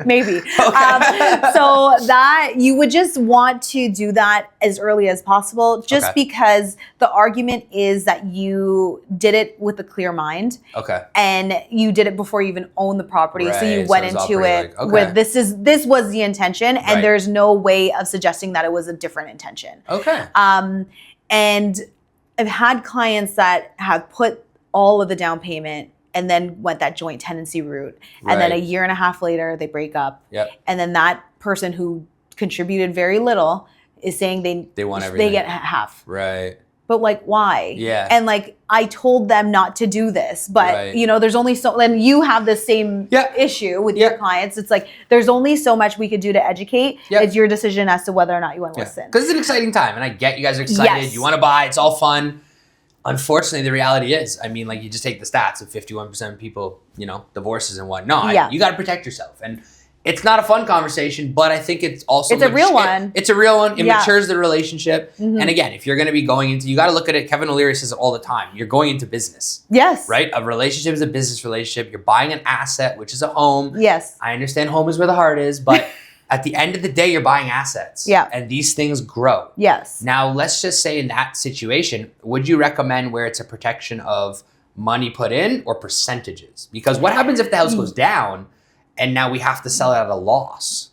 Maybe. So that you would just want to do that as early as possible, just because the argument is that you did it with a clear mind. Okay. And you did it before you even owned the property. Right. So you went into it with this was the intention, and there's no way of suggesting that it was a different intention. Okay. And I've had clients that have put all of the down payment and then went that joint tenancy route. And then a year and a half later, they break up. Yep. And then that person who contributed very little is saying they want everything. They get half. Right. But like, why? Yeah. And like, I told them not to do this, but there's only so, and you have the same issue with your clients. It's like, there's only so much we could do to educate. It's your decision as to whether or not you want to listen. Because it's an exciting time, and I get you guys are excited. Yes. You want to buy, it's all fun. Unfortunately, the reality is, I mean, like, you just take the stats of 51% of people, divorces and whatnot. You got to protect yourself. And it's not a fun conversation, but I think it's also... It's a real one. It's a real one. It matures the relationship. Mm-hmm. And again, if you're going to be going into... You got to look at it. Kevin O'Leary says it all the time. You're going into business. Yes. Right? A relationship is a business relationship. You're buying an asset, which is a home. Yes. I understand home is where the heart is, but at the end of the day, you're buying assets. Yeah. And these things grow. Yes. Now, let's just say in that situation, would you recommend where it's a protection of money put in or percentages? Because what happens if the house goes down and now we have to sell it at a loss?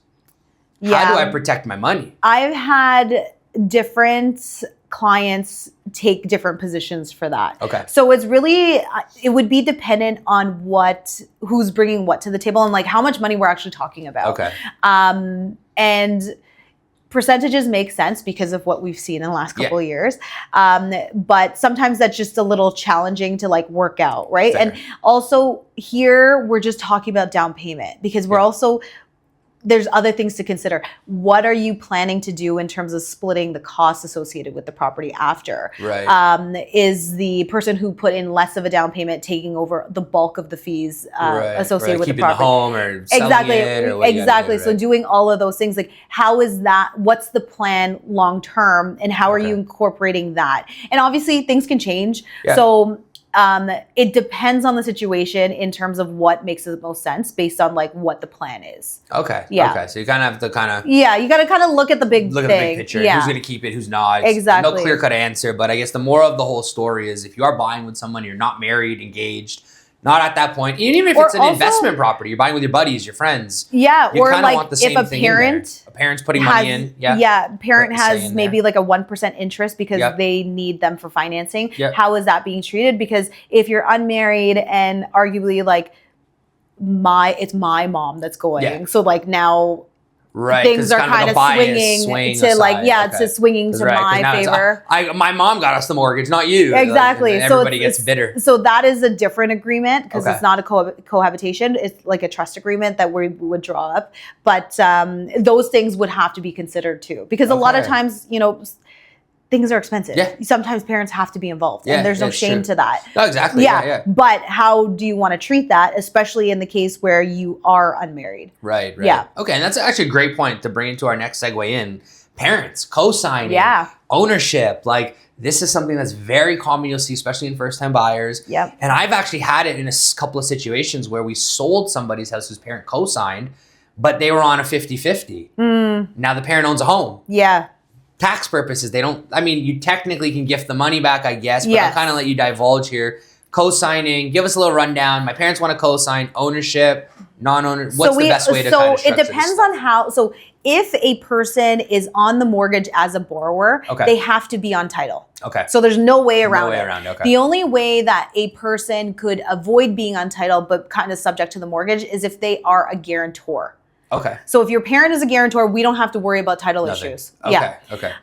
Yeah. How do I protect my money? I've had different clients take different positions for that. Okay. So it's really, it would be dependent on who's bringing what to the table and like how much money we're actually talking about. Okay. And percentages make sense because of what we've seen in the last couple of years. But sometimes that's just a little challenging to like work out, right? Fair. And also here, we're just talking about down payment because we're also, there's other things to consider. What are you planning to do in terms of splitting the costs associated with the property after? Right. Is the person who put in less of a down payment taking over the bulk of the fees associated with the property? Keeping the home or selling it or what exactly. Do, So doing all of those things, like how is that? What's the plan long term, and how are you incorporating that? And obviously, things can change. Yeah. So. It depends on the situation in terms of what makes the most sense based on like what the plan is. Okay. Yeah. Okay. So you kind of have to kind of you got to kind of look at the big picture. Yeah. Who's going to keep it? Who's not? Exactly. No clear cut answer. But I guess the moral of the whole story is if you are buying with someone, you're not married, engaged. Not at that point. Even if it's an investment property, you're buying with your buddies, your friends. Yeah, you or like want the same if a thing parent, a parent's putting money in. Parent has maybe like a 1% interest because they need them for financing. Yep. How is that being treated? Because if you're unmarried and arguably like it's my mom that's going, so like now. Right, things are kind of swinging to like, it's swinging to my favor. My mom got us the mortgage, not you. Exactly. Like, everybody gets bitter. So that is a different agreement because it's not a cohabitation. It's like a trust agreement that we would draw up. But those things would have to be considered too. Because a lot of times, things are expensive. Yeah. Sometimes parents have to be involved and there's no shame to that. No, exactly. Yeah. But how do you want to treat that, especially in the case where you are unmarried? Right. Yeah. Okay. And that's actually a great point to bring into our next segue in. Parents, co-signing, ownership. Like this is something that's very common you'll see, especially in first-time buyers. Yep. And I've actually had it in a couple of situations where we sold somebody's house whose parent co-signed, but they were on a 50-50. Now the parent owns a home. Yeah. Tax purposes, you technically can gift the money back, I guess, but I'll kind of let you divulge here. Co-signing, give us a little rundown. My parents want to co-sign, ownership, non-owner. What's the best way to kind of structure it depends on how, so if a person is on the mortgage as a borrower, they have to be on title. Okay. So there's no way around it. Okay. The only way that a person could avoid being on title but kind of subject to the mortgage is if they are a guarantor. Okay. So if your parent is a guarantor, we don't have to worry about title issues. Okay. Okay.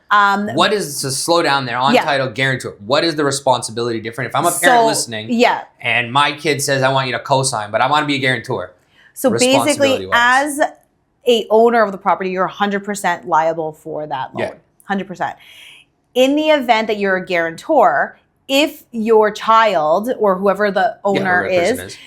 What is, to slow down there, on title guarantor, what is the responsibility different? If I'm a parent listening and my kid says, I want you to co-sign, but I want to be a guarantor. So basically, as a owner of the property, you're 100% liable for that loan. 100%. In the event that you're a guarantor, if your child or whoever the owner is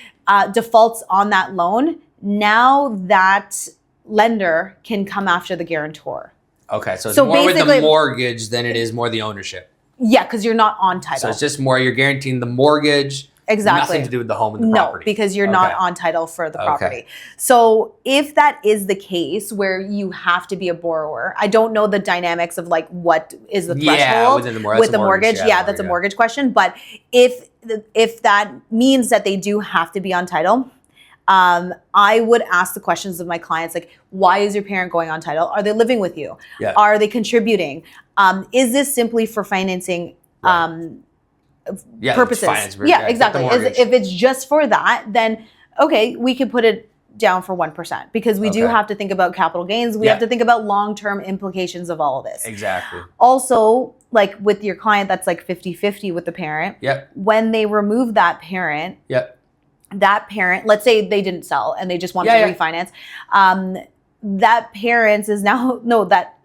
defaults on that loan, now that lender can come after the guarantor. Okay, so it's more with the mortgage than it is more the ownership. Yeah, because you're not on title. So it's just more you're guaranteeing the mortgage. Exactly. Nothing to do with the home and the property. No, because you're not on title for the property. So if that is the case where you have to be a borrower, I don't know the dynamics of like what is the threshold with the mortgage. That's a mortgage question. But if that means that they do have to be on title, I would ask the questions of my clients, like, why is your parent going on title? Are they living with you? Yeah. Are they contributing? Is this simply for financing purposes? Exactly. If it's just for that, then okay, we could put it down for 1% because we do have to think about capital gains. We have to think about long-term implications of all of this. Exactly. Also, like with your client that's like 50-50 with the parent, when they remove that parent, that parent, let's say they didn't sell and they just wanted to refinance, that parent is now, that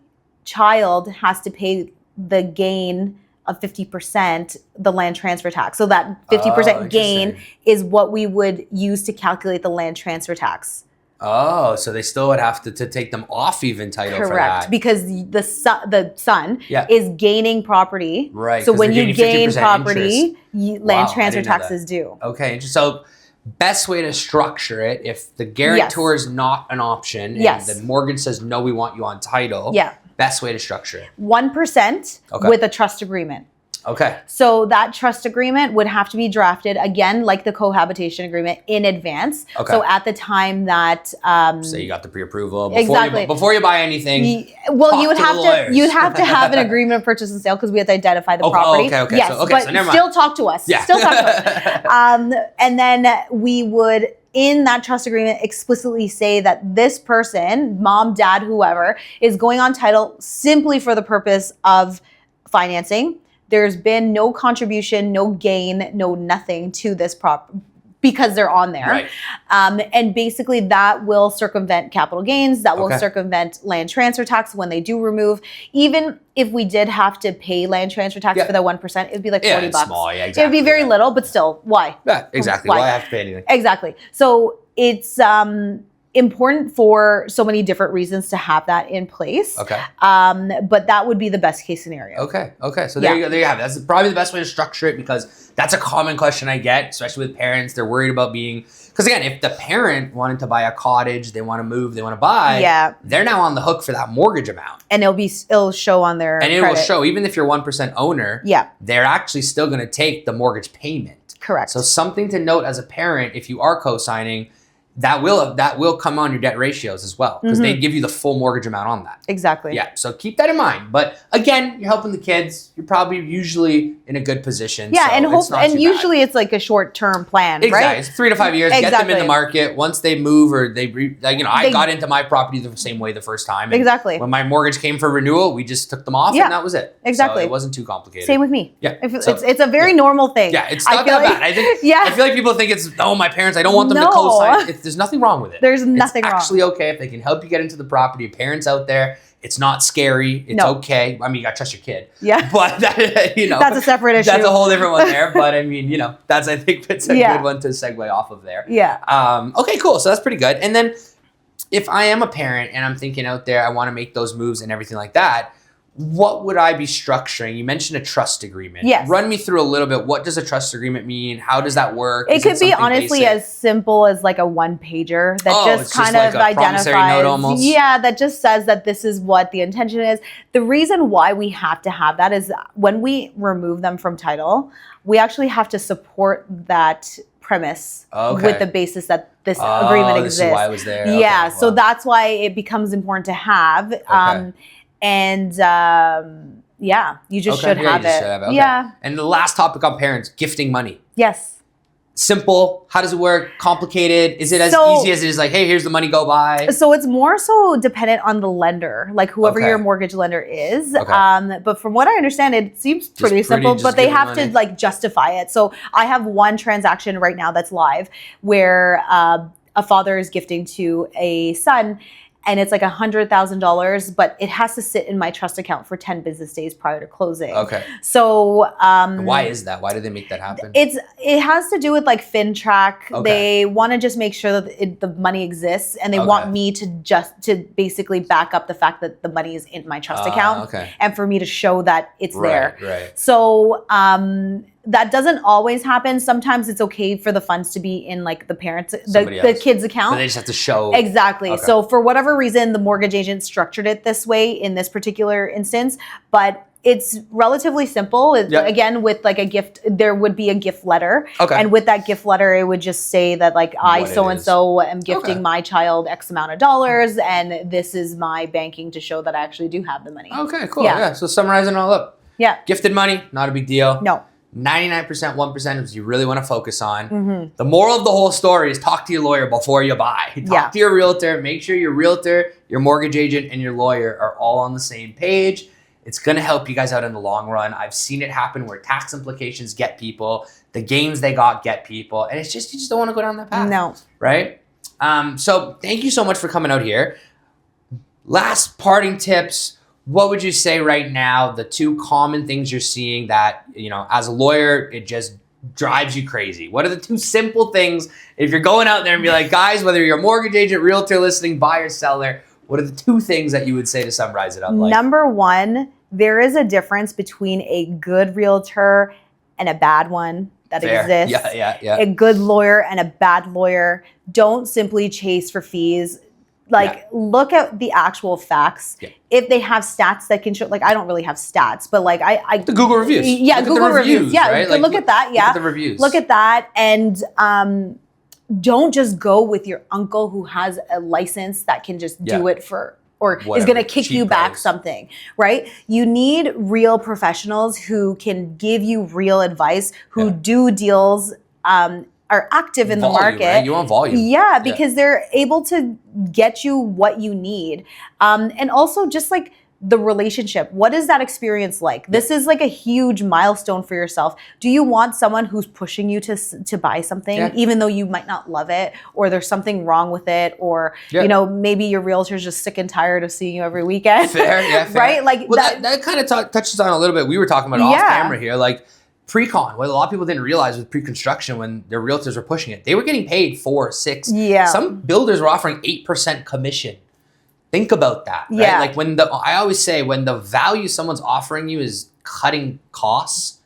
child has to pay the gain of 50%, the land transfer tax. So that 50% gain is what we would use to calculate the land transfer tax. Oh, so they still would have to take them off even title for that. Correct, because the son is gaining property. Right. So when you gain property, land transfer tax is due. Okay, so best way to structure it, if the guarantor is not an option and the mortgage says, no, we want you on title, best way to structure it? 1% with a trust agreement. Okay. So that trust agreement would have to be drafted, again, like the cohabitation agreement, in advance. Okay. So at the time that... so you got the pre-approval. Before you buy anything, well, you'd have to have an agreement of purchase and sale because we have to identify the property. Okay. Yes, so but never mind. Still talk to us. Yeah. Still talk to us. And then we would, in that trust agreement, explicitly say that this person, mom, dad, whoever, is going on title simply for the purpose of financing. There's been no contribution, no gain, no nothing to this because they're on there. Right. And basically that will circumvent capital gains, that will circumvent land transfer tax when they do remove. Even if we did have to pay land transfer tax for the 1%, it'd be like $40. Small, exactly. It would be very little, but still, why? Yeah, exactly. Why have to pay anything? Exactly. So it's important for so many different reasons to have that in place. Okay. But that would be the best case scenario. Okay. So there you go. There you have it. That's probably the best way to structure it, because that's a common question I get, especially with parents. They're worried about being, because again, if the parent wanted to buy a cottage, they want to move, they want to buy, they're now on the hook for that mortgage amount. And it'll show on their credit. Will show, even if you're 1% owner, they're actually still going to take the mortgage payment. Correct. So something to note as a parent, if you are co-signing, that will come on your debt ratios as well, because they give you the full mortgage amount on that. Exactly. Yeah, so keep that in mind. But again, you're helping the kids. You're probably usually in a good position. Yeah, so and usually it's like a short-term plan, right? It's 3 to 5 years. Get them in the market. Once they move or I got into my property the same way the first time. And when my mortgage came for renewal, we just took them off and that was it. Exactly. So it wasn't too complicated. Same with me. Yeah. It's a very normal thing. Yeah, it's not that bad. I feel like people think it's, my parents, I don't want them to co-sign. There's nothing wrong with it. There's nothing wrong. It's actually okay if they can help you get into the property. Parents out there, it's not scary. It's okay. I mean, you gotta trust your kid. Yeah. But that, that's a separate issue. That's a whole different one there. But I mean, that's, I think, it's a good one to segue off of there. Yeah. Okay, cool. So that's pretty good. And then if I am a parent and I'm thinking out there, I want to make those moves and everything like that, what would I be structuring? You mentioned a trust agreement. Yes. Run me through a little bit. What does a trust agreement mean? How does that work? It could be honestly as simple as like a one-pager that just kind of identifies. Note almost. Yeah, that just says that this is what the intention is. The reason why we have to have that is when we remove them from title, we actually have to support that premise with the basis that this agreement exists. This is why it was there. Yeah, so that's why it becomes important to have. And you just should have it. Okay. Yeah. And the last topic on parents, gifting money. Yes. Simple. How does it work? Complicated? Is it as easy as it is like, hey, here's the money, go buy? So it's more so dependent on the lender, like whoever your mortgage lender is. But from what I understand, it seems pretty simple, but they have to like justify it. So I have one transaction right now that's live where a father is gifting to a son, and it's like $100,000, but it has to sit in my trust account for 10 business days prior to closing. Okay. So why is that? Why do they make that happen? It has to do with like FinTrack. Okay. They want to just make sure that the money exists, and they want me to basically back up the fact that the money is in my trust account, and for me to show that it's there. Right. So that doesn't always happen. Sometimes it's okay for the funds to be in like the parents, the kid's account. But they just have to show. Exactly. Okay. So for whatever reason, the mortgage agent structured it this way in this particular instance, but it's relatively simple. Again, with like a gift, there would be a gift letter. Okay. And with that gift letter, it would just say that like I so-and-so am gifting my child X amount of dollars, and this is my banking to show that I actually do have the money. Okay, cool. Yeah. So summarizing it all up. Yeah. Gifted money, not a big deal. No. 99%, 1% is you really want to focus on. Mm-hmm. The moral of the whole story is talk to your lawyer before you buy. Talk to your realtor. Make sure your realtor, your mortgage agent, and your lawyer are all on the same page. It's going to help you guys out in the long run. I've seen it happen where tax implications get people, the gains they get people, and it's just, you just don't want to go down that path. No. Right? So thank you so much for coming out here. Last parting tips. What would you say right now, the two common things you're seeing that, as a lawyer, it just drives you crazy? What are the two simple things, if you're going out there and be like, guys, whether you're a mortgage agent, realtor listening, buyer, seller, what are the two things that you would say to summarize it up? Like? Number one, there is a difference between a good realtor and a bad one. that Fair. exists. Yeah. A good lawyer and a bad lawyer. Don't simply chase for fees. Like, look at the actual facts. Yeah. If they have stats that can show, like, I don't really have stats, but like the Google reviews. Yeah, look Google reviews. Yeah, right? Like, look at that. Yeah, look at the reviews. Look at that, and don't just go with your uncle who has a license that can just do it for, or whatever, is going to kick you back something, right? You need real professionals who can give you real advice, who do deals, are active in the market. Right? You want volume. Yeah, because they're able to get you what you need. And also just like the relationship. What is that experience like? This is like a huge milestone for yourself. Do you want someone who's pushing you to buy something, even though you might not love it, or there's something wrong with it, or you know, maybe your realtor's just sick and tired of seeing you every weekend? Fair. Right? Like, well, that kind of touches on a little bit. We were talking about off camera here, like, pre-con, what a lot of people didn't realize with pre-construction when their realtors were pushing it, they were getting paid 4, 6. Yeah. Some builders were offering 8% commission. Think about that. Right? Yeah. Like I always say, when the value someone's offering you is cutting costs,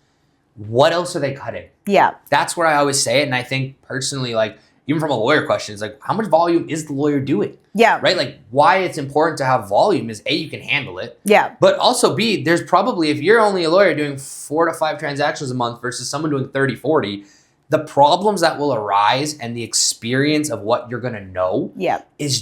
what else are they cutting? Yeah. That's where I always say it. And I think personally, like, even from a lawyer question, it's like, how much volume is the lawyer doing? Yeah. Right? Like, why it's important to have volume is A, you can handle it. Yeah. But also B, there's probably, if you're only a lawyer doing 4 to 5 transactions a month versus someone doing 30, 40, the problems that will arise and the experience of what you're going to know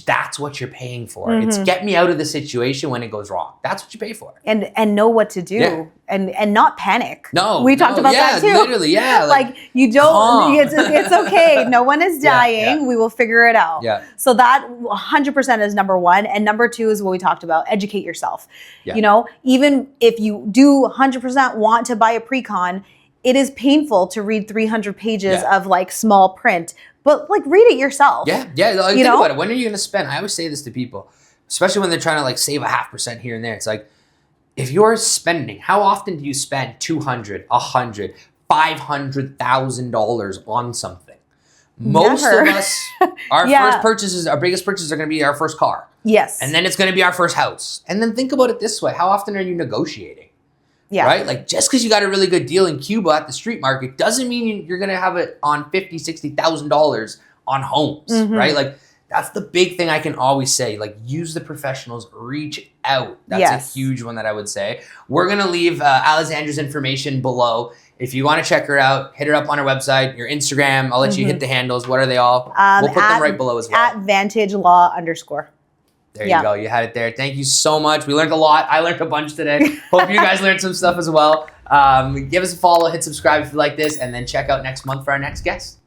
that's what you're paying for. It's get me out of the situation when it goes wrong. That's what you pay for. And know what to do and not panic. No. We talked about that too. Literally, like you don't, it's okay. No one is dying. We will figure it out. Yeah. So that 100% is number one. And number 2 is what we talked about. Educate yourself. Yeah. You know, even if you do 100% want to buy a pre-con, it is painful to read 300 pages of like small print, but like read it yourself. Yeah. Like, think about it. When are you going to spend? I always say this to people, especially when they're trying to like save a 0.5% here and there. It's like, if you're spending, how often do you spend $200, $100, $500,000 on something? Most of us, our first purchases, our biggest purchases are going to be our first car. Yes. And then it's going to be our first house. And then think about it this way. How often are you negotiating? Yeah. Right? Like, just because you got a really good deal in Cuba at the street market doesn't mean you're going to have it on $50,000, $60,000 on homes, right? Like, that's the big thing I can always say. Like, use the professionals, reach out. That's a huge one that I would say. We're going to leave Alessandra's information below. If you want to check her out, hit her up on her website, your Instagram. I'll let you hit the handles. What are they all? We'll put them right below as well. At Vantage Law _. There you go. You had it there. Thank you so much. We learned a lot. I learned a bunch today. Hope you guys learned some stuff as well. Give us a follow, hit subscribe if you like this, and then check out next month for our next guest.